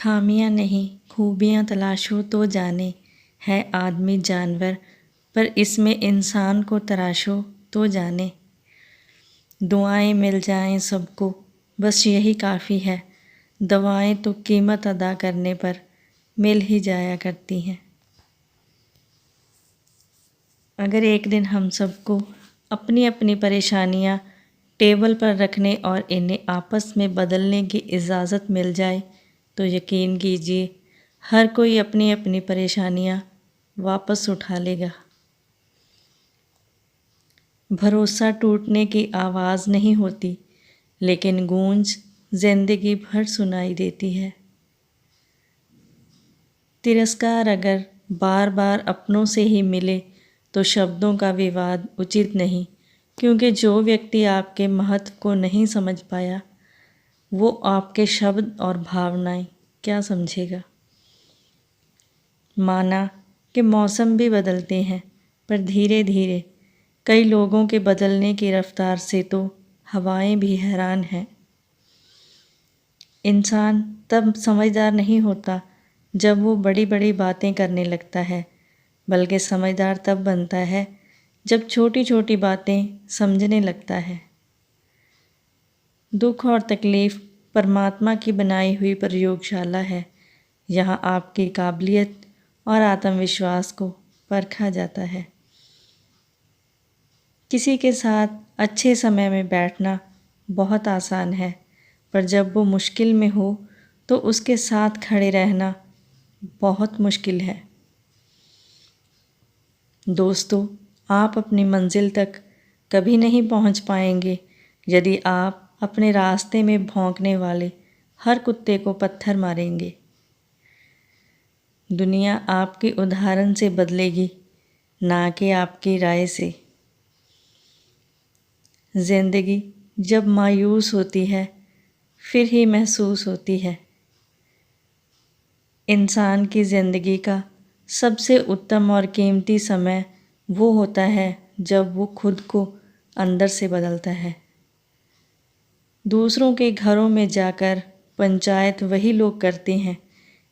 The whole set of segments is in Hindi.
खामियां नहीं खूबियां तलाशो तो जाने, है आदमी जानवर पर इसमें इंसान को तराशो तो जाने। दुआएं मिल जाएं सबको बस यही काफ़ी है, दवाएं तो कीमत अदा करने पर मिल ही जाया करती हैं। अगर एक दिन हम सबको अपनी अपनी परेशानियां टेबल पर रखने और इन्हें आपस में बदलने की इजाज़त मिल जाए तो यकीन कीजिए हर कोई अपनी अपनी परेशानियां वापस उठा लेगा। भरोसा टूटने की आवाज़ नहीं होती, लेकिन गूंज जिंदगी भर सुनाई देती है। तिरस्कार अगर बार बार अपनों से ही मिले तो शब्दों का विवाद उचित नहीं, क्योंकि जो व्यक्ति आपके महत्व को नहीं समझ पाया वो आपके शब्द और भावनाएं क्या समझेगा। माना कि मौसम भी बदलते हैं, पर धीरे धीरे कई लोगों के बदलने की रफ्तार से तो हवाएं भी हैरान हैं। इंसान तब समझदार नहीं होता जब वो बड़ी बड़ी बातें करने लगता है, बल्कि समझदार तब बनता है जब छोटी छोटी बातें समझने लगता है। दुख और तकलीफ़ परमात्मा की बनाई हुई प्रयोगशाला है। यहाँ आपकी काबिलियत और आत्मविश्वास को परखा जाता है। किसी के साथ अच्छे समय में बैठना बहुत आसान है, पर जब वो मुश्किल में हो तो उसके साथ खड़े रहना बहुत मुश्किल है। दोस्तों, आप अपनी मंजिल तक कभी नहीं पहुंच पाएंगे यदि आप अपने रास्ते में भौंकने वाले हर कुत्ते को पत्थर मारेंगे। दुनिया आपके उदाहरण से बदलेगी, ना कि आपकी राय से। जिंदगी जब मायूस होती है फिर ही महसूस होती है। इंसान की ज़िंदगी का सबसे उत्तम और कीमती समय वो होता है जब वो खुद को अंदर से बदलता है। दूसरों के घरों में जाकर पंचायत वही लोग करते हैं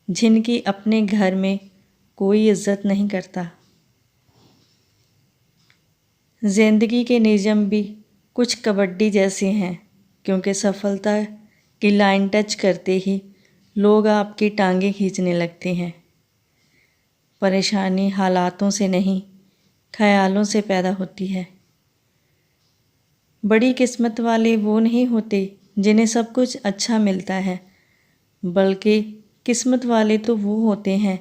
जिनकी अपने घर में कोई इज्जत नहीं करता। जिंदगी के नियम भी कुछ कबड्डी जैसे हैं, क्योंकि सफलता की लाइन टच करते ही लोग आपकी टांगें खींचने लगते हैं। परेशानी हालातों से नहीं, ख्यालों से पैदा होती है। बड़ी किस्मत वाले वो नहीं होते जिन्हें सब कुछ अच्छा मिलता है, बल्कि किस्मत वाले तो वो होते हैं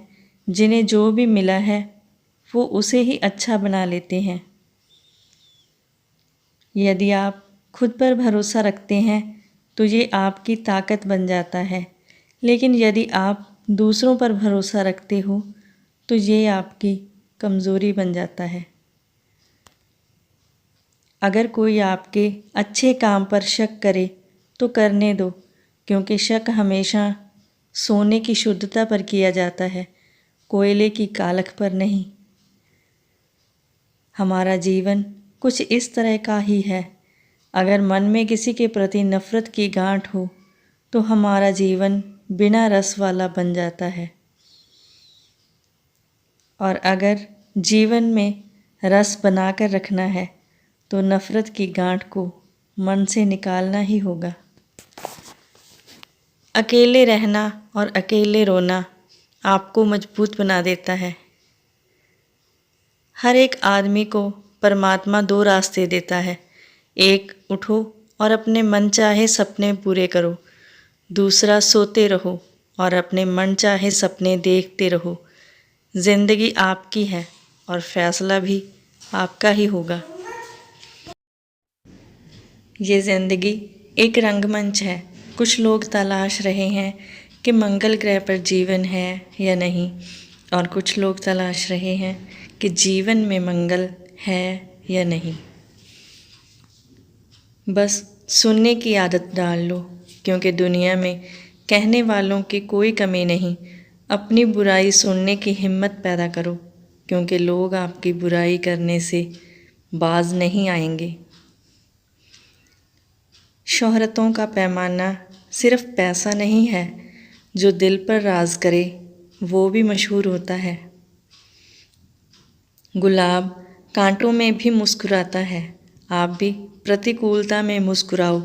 जिन्हें जो भी मिला है वो उसे ही अच्छा बना लेते हैं। यदि आप खुद पर भरोसा रखते हैं तो ये आपकी ताकत बन जाता है, लेकिन यदि आप दूसरों पर भरोसा रखते हो तो ये आपकी कमज़ोरी बन जाता है। अगर कोई आपके अच्छे काम पर शक करे तो करने दो, क्योंकि शक हमेशा सोने की शुद्धता पर किया जाता है, कोयले की कालख पर नहीं। हमारा जीवन कुछ इस तरह का ही है। अगर मन में किसी के प्रति नफ़रत की गांठ हो तो हमारा जीवन बिना रस वाला बन जाता है, और अगर जीवन में रस बनाकर रखना है तो नफ़रत की गांठ को मन से निकालना ही होगा। अकेले रहना और अकेले रोना आपको मजबूत बना देता है। हर एक आदमी को परमात्मा दो रास्ते देता है, एक उठो और अपने मन चाहे सपने पूरे करो, दूसरा सोते रहो और अपने मन चाहे सपने देखते रहो। ज़िंदगी आपकी है और फैसला भी आपका ही होगा। ये ज़िंदगी एक रंगमंच है। कुछ लोग तलाश रहे हैं कि मंगल ग्रह पर जीवन है या नहीं, और कुछ लोग तलाश रहे हैं कि जीवन में मंगल है या नहीं। बस सुनने की आदत डाल लो, क्योंकि दुनिया में कहने वालों की कोई कमी नहीं। अपनी बुराई सुनने की हिम्मत पैदा करो, क्योंकि लोग आपकी बुराई करने से बाज नहीं आएंगे। शोहरतों का पैमाना सिर्फ पैसा नहीं है, जो दिल पर राज करे वो भी मशहूर होता है। गुलाब कांटों में भी मुस्कुराता है। आप भी प्रतिकूलता में मुस्कुराओ,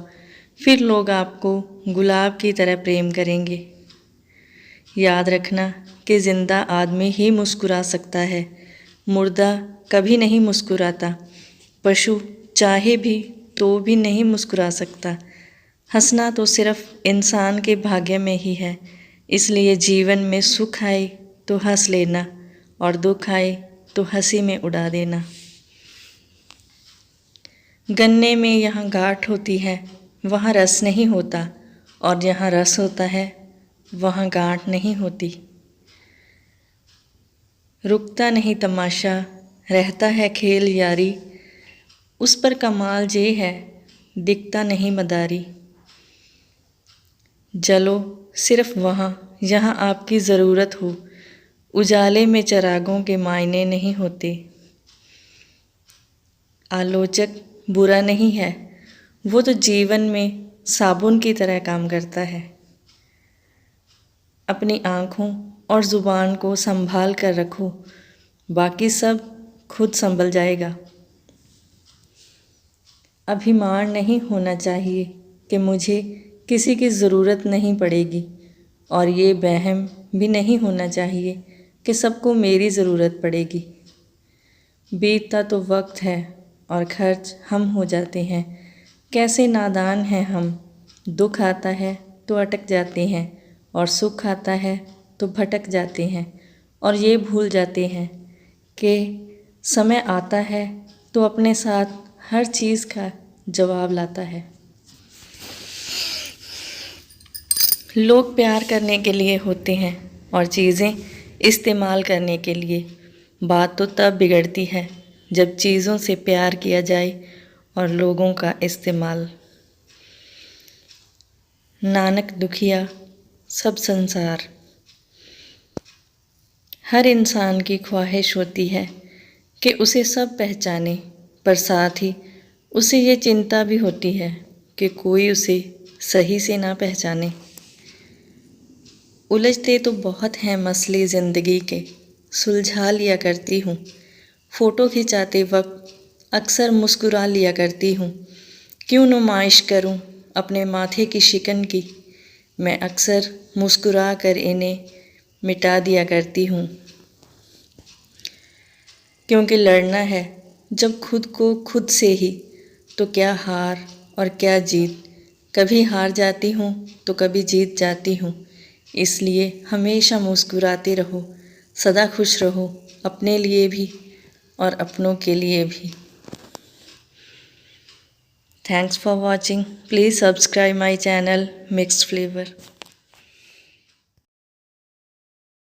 फिर लोग आपको गुलाब की तरह प्रेम करेंगे। याद रखना कि ज़िंदा आदमी ही मुस्कुरा सकता है, मुर्दा कभी नहीं मुस्कुराता। पशु चाहे भी तो भी नहीं मुस्कुरा सकता। हंसना तो सिर्फ इंसान के भाग्य में ही है। इसलिए जीवन में सुख आए तो हंस लेना और दुख आए तो हंसी में उड़ा देना। गन्ने में यहाँ गांठ होती है, वहाँ रस नहीं होता, और जहाँ रस होता है वहाँ गांठ नहीं होती। रुकता नहीं तमाशा, रहता है खेल यारी, उस पर कमाल ये है दिखता नहीं मदारी। जलो सिर्फ वहाँ जहाँ आपकी ज़रूरत हो, उजाले में चिरागों के मायने नहीं होते। आलोचक बुरा नहीं है, वो तो जीवन में साबुन की तरह काम करता है। अपनी आँखों और ज़ुबान को संभाल कर रखो, बाकी सब खुद संभल जाएगा। अभिमान नहीं होना चाहिए कि मुझे किसी की ज़रूरत नहीं पड़ेगी, और ये वहम भी नहीं होना चाहिए कि सबको मेरी ज़रूरत पड़ेगी। बीतता तो वक्त है और खर्च हम हो जाते हैं। कैसे नादान हैं हम, दुख आता है तो अटक जाते हैं, और सुख आता है तो भटक जाते हैं, और ये भूल जाते हैं कि समय आता है तो अपने साथ हर चीज़ का जवाब लाता है। लोग प्यार करने के लिए होते हैं और चीज़ें इस्तेमाल करने के लिए। बात तो तब बिगड़ती है जब चीज़ों से प्यार किया जाए और लोगों का इस्तेमाल। नानक दुखिया सब संसार। हर इंसान की ख्वाहिश होती है कि उसे सब पहचाने, पर साथ ही उसे ये चिंता भी होती है कि कोई उसे सही से ना पहचाने। उलझते तो बहुत हैं मसले ज़िंदगी के, सुलझा लिया करती हूँ। फ़ोटो खिंचाते वक्त अक्सर मुस्कुरा लिया करती हूँ। क्यों नुमाइश करूँ अपने माथे की शिकन की, मैं अक्सर मुस्कुरा कर इन्हें मिटा दिया करती हूँ। क्योंकि लड़ना है जब खुद को खुद से ही, तो क्या हार और क्या जीत। कभी हार जाती हूँ तो कभी जीत जाती हूँ। इसलिए हमेशा मुस्कुराते रहो, सदा खुश रहो, अपने लिए भी और अपनों के लिए भी। Thanks for watching. Please subscribe my channel Mixed Flavor.